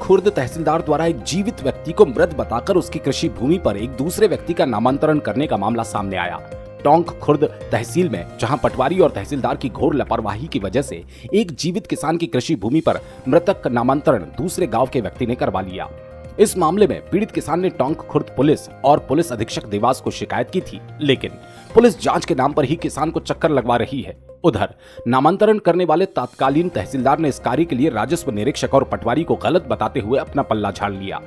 खुर्द तहसीलदार द्वारा एक जीवित व्यक्ति को मृत बताकर उसकी कृषि भूमि पर एक दूसरे व्यक्ति का नामांतरण करने का मामला सामने आया। टोंक खुर्द तहसील में जहां पटवारी और तहसीलदार की घोर लापरवाही की वजह से एक जीवित किसान की कृषि भूमि पर मृतक का नामांतरण दूसरे गांव के व्यक्ति ने करवा लिया। इस मामले में पीड़ित किसान ने टोंक खुर्द पुलिस और पुलिस अधीक्षक देवास को शिकायत की थी, लेकिन पुलिस जांच के नाम पर ही किसान को चक्कर लगवा रही है। उधर नामांतरण करने वाले तत्कालीन तहसीलदार ने इस कार्य के लिए राजस्व निरीक्षक और पटवारी को गलत बताते हुए अपना पल्ला झाड़ लिया।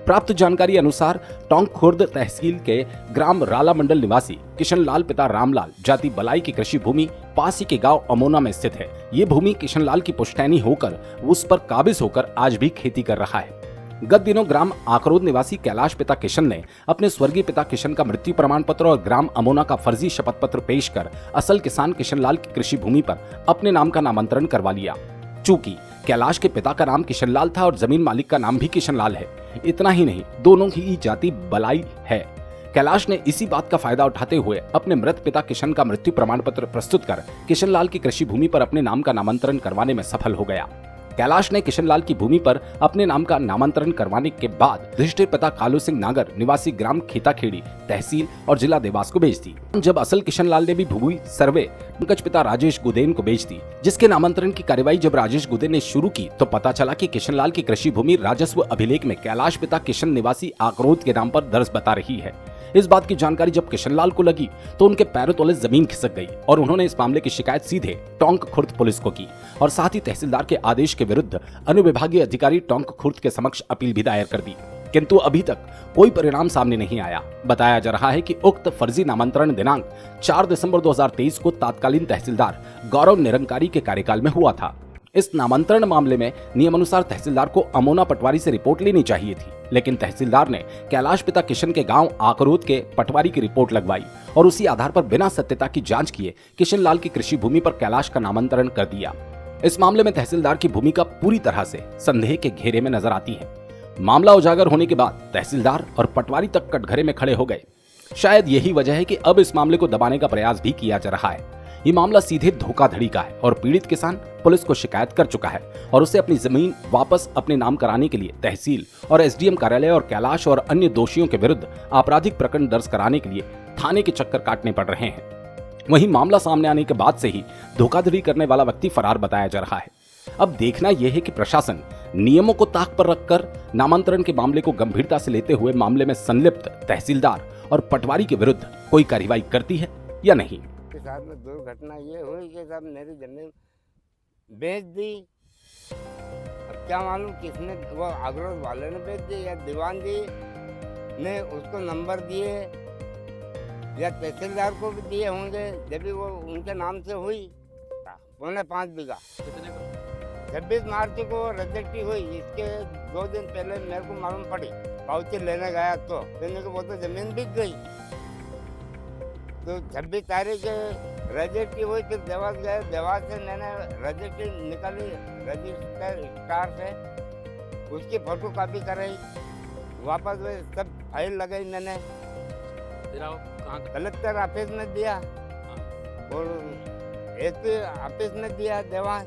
प्राप्त जानकारी अनुसार टोंक खुर्द तहसील के ग्राम राला मंडल निवासी किशनलाल पिता रामलाल जाति बलाई की कृषि भूमि पास ही के गांव अमोना में स्थित है। ये भूमि किशनलाल की पुश्तैनी होकर उस पर काबिज होकर आज भी खेती कर रहा है। गत दिनों ग्राम आकरोद निवासी कैलाश पिता किशन ने अपने स्वर्गीय पिता किशन का मृत्यु प्रमाण पत्र और ग्राम अमोना का फर्जी शपथ पत्र पेश कर असल किसान किशनलाल की कृषि भूमि पर अपने नाम का नामांतरण करवा लिया। चूंकि कैलाश के पिता का नाम किशनलाल था और जमीन मालिक का नाम भी किशनलाल है, इतना ही नहीं दोनों की जाति बलाई है। कैलाश ने इसी बात का फायदा उठाते हुए अपने मृत पिता किशन का मृत्यु प्रमाण पत्र प्रस्तुत कर किशनलाल की कृषि भूमि पर अपने नाम का नामांतरण करवाने में सफल हो गया। कैलाश ने किशनलाल की भूमि पर अपने नाम का नामांतरण करवाने के बाद रजिस्ट्री पिता कालू सिंह नागर निवासी ग्राम खेताखेड़ी तहसील और जिला देवास को भेज दी। जब असल किशनलाल ने भी भूमि सर्वे पंकज पिता राजेश गुदेन को भेज दी, जिसके नामांतरण की कार्यवाही जब राजेश गुदेन ने शुरू की तो पता चला कि किशनलाल की कृषि भूमि राजस्व अभिलेख में कैलाश पिता किशन निवासी आकरोद के नाम पर दर्ज बता रही है। इस बात की जानकारी जब किशनलाल को लगी तो उनके पैरों तले जमीन खिसक गई और उन्होंने इस मामले की शिकायत सीधे टोंक खुर्द पुलिस को की और साथ ही तहसीलदार के आदेश के विरुद्ध अनुविभागीय अधिकारी टोंक खुर्द के समक्ष अपील भी दायर कर दी, किंतु अभी तक कोई परिणाम सामने नहीं आया। बताया जा रहा है कि उक्त फर्जी नामांतरण दिनांक 4 दिसंबर 2023 को तत्कालीन तहसीलदार गौरव निरंकारी के कार्यकाल में हुआ था। इस नामांतरण मामले में नियमानुसार तहसीलदार को अमोना पटवारी से रिपोर्ट लेनी चाहिए थी, लेकिन तहसीलदार ने कैलाश पिता किशन के गांव आकरोद के पटवारी की रिपोर्ट लगवाई और उसी आधार पर बिना सत्यता की जांच किए किशनलाल की कृषि भूमि पर कैलाश का नामांतरण कर दिया। इस मामले में तहसीलदार की भूमिका पूरी तरह से संदेह के घेरे में नजर आती है। मामला उजागर होने के बाद तहसीलदार और पटवारी तक कटघरे में खड़े हो गए। शायद यही वजह है कि अब इस मामले को दबाने का प्रयास भी किया जा रहा है। ये मामला सीधे धोखाधड़ी का है और पीड़ित किसान पुलिस को शिकायत कर चुका है और उसे अपनी जमीन वापस अपने नाम कराने के लिए तहसील और एसडीएम कार्यालय और कैलाश और अन्य दोषियों के विरुद्ध आपराधिक प्रकरण दर्ज कराने के लिए थाने के चक्कर काटने पड़ रहे हैं। वहीं मामला सामने आने के बाद से ही धोखाधड़ी करने वाला व्यक्ति फरार बताया जा रहा है। अब देखना यह है कि प्रशासन नियमों को ताक पर रखकर नामांतरण के मामले को गंभीरता से लेते हुए मामले में संलिप्त तहसीलदार और पटवारी के विरुद्ध कोई कार्रवाई करती है या नहीं। के साथ में दुर्घटना ये हुई कि साहब मेरी जमीन बेच दी। अब क्या मालूम किसने, वो आगरोद वाले ने बेच दी या दीवान जी ने उसको नंबर दिए या तहसीलदार को भी दिए होंगे, जब भी वो उनके नाम से हुई 4.5 बीघा। 26 मार्च को रजिस्ट्री हुई, इसके 2 दिन पहले मेरे को मालूम पड़ी। पावती लेने गया तो लेने को वो तो जमीन बिक गई। तो 26 तारीख रजिस्ट्री हुई, फिर देवास गए, देवास से मैंने रजिस्ट्री निकाली रजिस्टर स्टार से, उसकी फोटो कॉपी कराई, वापस वे सब फाइल लगाई मैंने, कलेक्टर ऑफिस में दिया और एसपी ऑफिस में दिया, देवास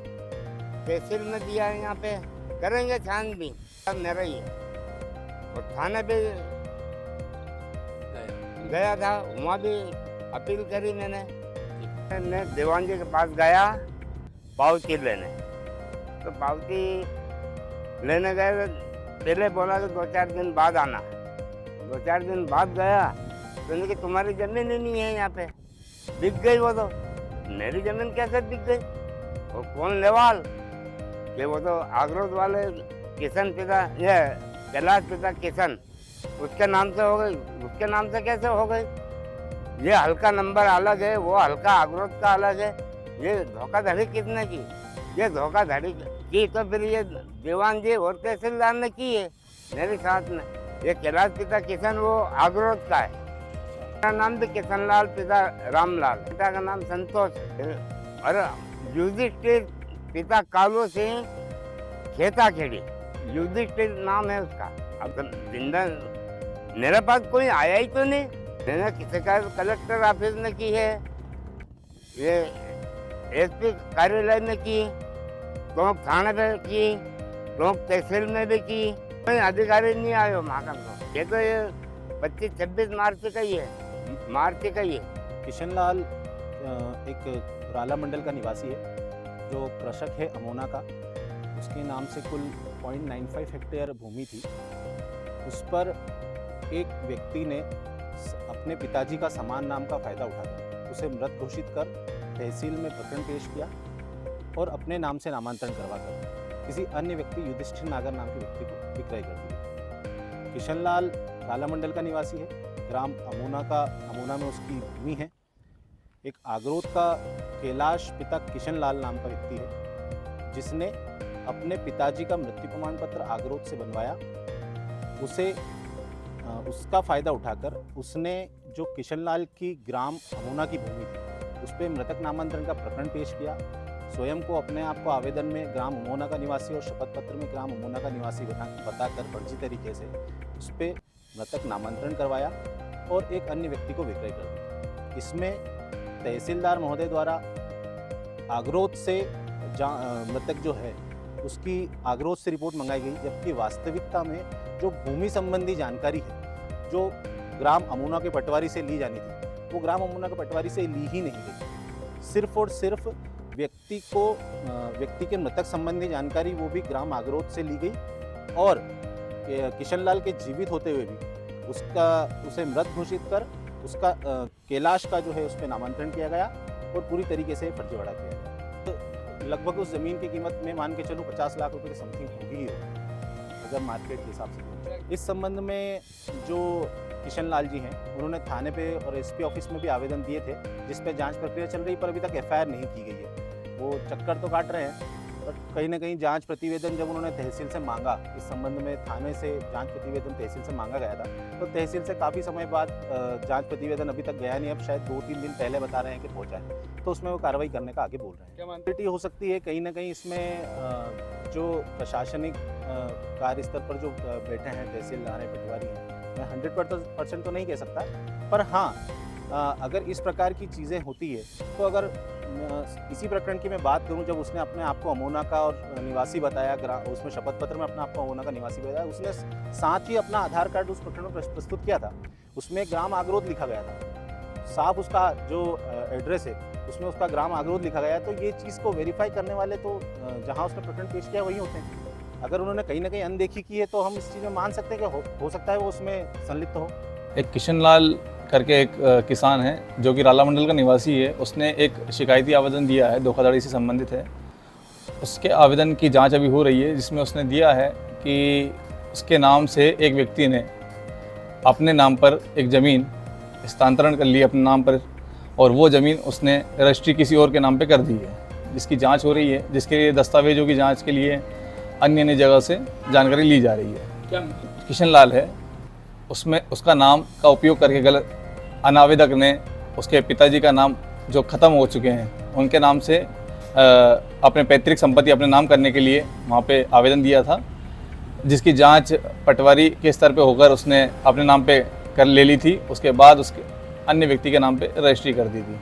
तहसील में दिया। यहाँ पे करेंगे छानबीन, सब मेरा ही है। और थाने पे गया था, वहाँ भी अपील करी मैंने दीवान जी के पास गया पावती लेने। तो पावती लेने गए, पहले बोला कि 2-4 दिन बाद आना। 2-4 दिन बाद गया तो कि तुम्हारी जमीन ही नहीं है यहाँ पे, बिक गई वो तो। मेरी जमीन कैसे बिक गई? वो कौन लेवाल कि वो तो आगरोद वाले किशन पिता, ये कैलाश पिता किशन, उसके नाम से हो गई। उसके नाम से कैसे हो गई? ये हल्का नंबर अलग है, वो हल्का आगरोद का अलग है। ये धोखाधड़ी किसने की? ये धोखाधड़ी की तो फिर ये दीवान जी और तहसीलदार ने की है मेरे साथ में। ये कैलाश पिता किशन वो आगरोद का है, मेरा नाम भी किशनलाल पिता रामलाल, पिता का नाम संतोष है। और युधिष्ठिर पिता कालू सिंह खेताखेड़ी, युधिष्ठिर नाम है उसका। अब जिंदा मेरे पास कोई आया ही तो नहीं। मैंने शिकायत कलेक्टर ऑफिस में की है, ये एसपी कार्यालय में की, तो थाने पे की, टोंक तहसील में भी की, कोई अधिकारी नहीं आयो महाकाल को। ये तो ये 25-26 मार्च का ही है, मार्च का ही है। किशन लाल एक राला मंडल का निवासी है जो कृषक है अमोना का। उसके नाम से कुल 0.95 हेक्टेयर भूमि थी। उस पर एक व्यक्ति ने अपने पिताजी का समान नाम का फ़ायदा उठाकर उसे मृत घोषित कर तहसील में प्रकरण पेश किया और अपने नाम से नामांतरण करवाकर किसी अन्य व्यक्ति युधिष्ठिर नागर नाम के व्यक्ति को विक्रय कर दिया। किशन लाल राला मंडल का निवासी है। ग्राम अमोना में उसकी भूमि है। एक आगरोद का कैलाश पिता किशन लाल नाम का व्यक्ति है जिसने अपने पिताजी का मृत्यु प्रमाण पत्र आगरोद से बनवाया। उसका फ़ायदा उठाकर उसने जो किशन लाल की ग्राम अमोना की भूमि थी उस पर मृतक नामांतरण का प्रकरण पेश किया। स्वयं को अपने आप को आवेदन में ग्राम अमोना का निवासी और शपथ पत्र में ग्राम अमोना का निवासी बताकर फर्जी तरीके से उस पर मृतक नामांतरण करवाया और एक अन्य व्यक्ति को विक्रय कर दिया। इसमें तहसीलदार महोदय द्वारा आगरोद से मृतक जो है उसकी आगरोद से रिपोर्ट मंगाई गई, जबकि वास्तविकता में जो भूमि संबंधी जानकारी है जो ग्राम अमोना के पटवारी से ली जानी थी वो ग्राम अमोना के पटवारी से ली ही नहीं गई। सिर्फ और सिर्फ व्यक्ति के मृतक संबंधी जानकारी वो भी ग्राम आगरोद से ली गई और किशन लाल के जीवित होते हुए भी उसे मृत घोषित कर उसका कैलाश का जो है उस पर नामांतरण किया गया और पूरी तरीके से फर्जीवाड़ा किया गया। तो लगभग उस ज़मीन की कीमत में मान के चलो 50 लाख रुपए की समथिंग होगी अगर मार्केट के हिसाब से। इस संबंध में जो किशन लाल जी हैं उन्होंने थाने पे और एसपी ऑफिस में भी आवेदन दिए थे जिस पे जांच प्रक्रिया चल रही, पर अभी तक एफआईआर नहीं की गई है। वो चक्कर तो काट रहे हैं, पर कहीं ना कहीं जांच प्रतिवेदन जब उन्होंने तहसील से मांगा, इस संबंध में थाने से जांच प्रतिवेदन तहसील से मांगा गया था, तो तहसील से काफ़ी समय बाद जांच प्रतिवेदन अभी तक गया नहीं। अब शायद 2-3 दिन पहले बता रहे हैं कि पहुंचा है, तो उसमें वो कार्रवाई करने का आगे बोल रहे हैं। क्या मानसिटी हो सकती है कहीं ना कहीं इसमें जो प्रशासनिक कार्य स्तर पर जो बैठे हैं तहसीलदार हैं, पटवारी हैं, मैं 100% तो नहीं कह सकता, पर हाँ अगर इस प्रकार की चीज़ें होती है तो अगर इसी प्रकरण की मैं बात करूं, जब उसने अपने आप को अमोना का और निवासी बताया, उसमें शपथ पत्र में अपने आप को अमोना का निवासी बताया, उसने साथ ही अपना आधार कार्ड उस प्रकरण में प्रस्तुत किया था, उसमें ग्राम आगरोद लिखा गया था, साफ उसका जो एड्रेस है उसमें उसका ग्राम आगरोद लिखा गया है। तो ये चीज़ को वेरीफाई करने वाले तो जहाँ उसने प्रकरण पेश किया वही होते हैं। अगर उन्होंने कहीं ना कहीं अनदेखी की है तो हम इस चीज़ में मान सकते हैं कि हो सकता है वो उसमें संलिप्त हो। एक किशन लाल करके एक किसान है जो कि राला मंडल का निवासी है, उसने एक शिकायती आवेदन दिया है, धोखाधड़ी से संबंधित है। उसके आवेदन की जांच अभी हो रही है, जिसमें उसने दिया है कि उसके नाम से एक व्यक्ति ने अपने नाम पर एक ज़मीन हस्तांतरण कर ली अपने नाम पर, और वो ज़मीन उसने रजिस्ट्री किसी और के नाम पर कर दी है, जिसकी जाँच हो रही है, जिसके लिए दस्तावेजों की जाँच के लिए अन्य जगह से जानकारी ली जा रही है। क्या किशन लाल है उसमें उसका नाम का उपयोग करके गलत अनावेदक ने उसके पिताजी का नाम जो ख़त्म हो चुके हैं उनके नाम से अपने पैतृक संपत्ति अपने नाम करने के लिए वहाँ पे आवेदन दिया था, जिसकी जांच पटवारी के स्तर पे होकर उसने अपने नाम पे कर ले ली थी। उसके बाद उसके अन्य व्यक्ति के नाम पे रजिस्ट्री कर दी थी।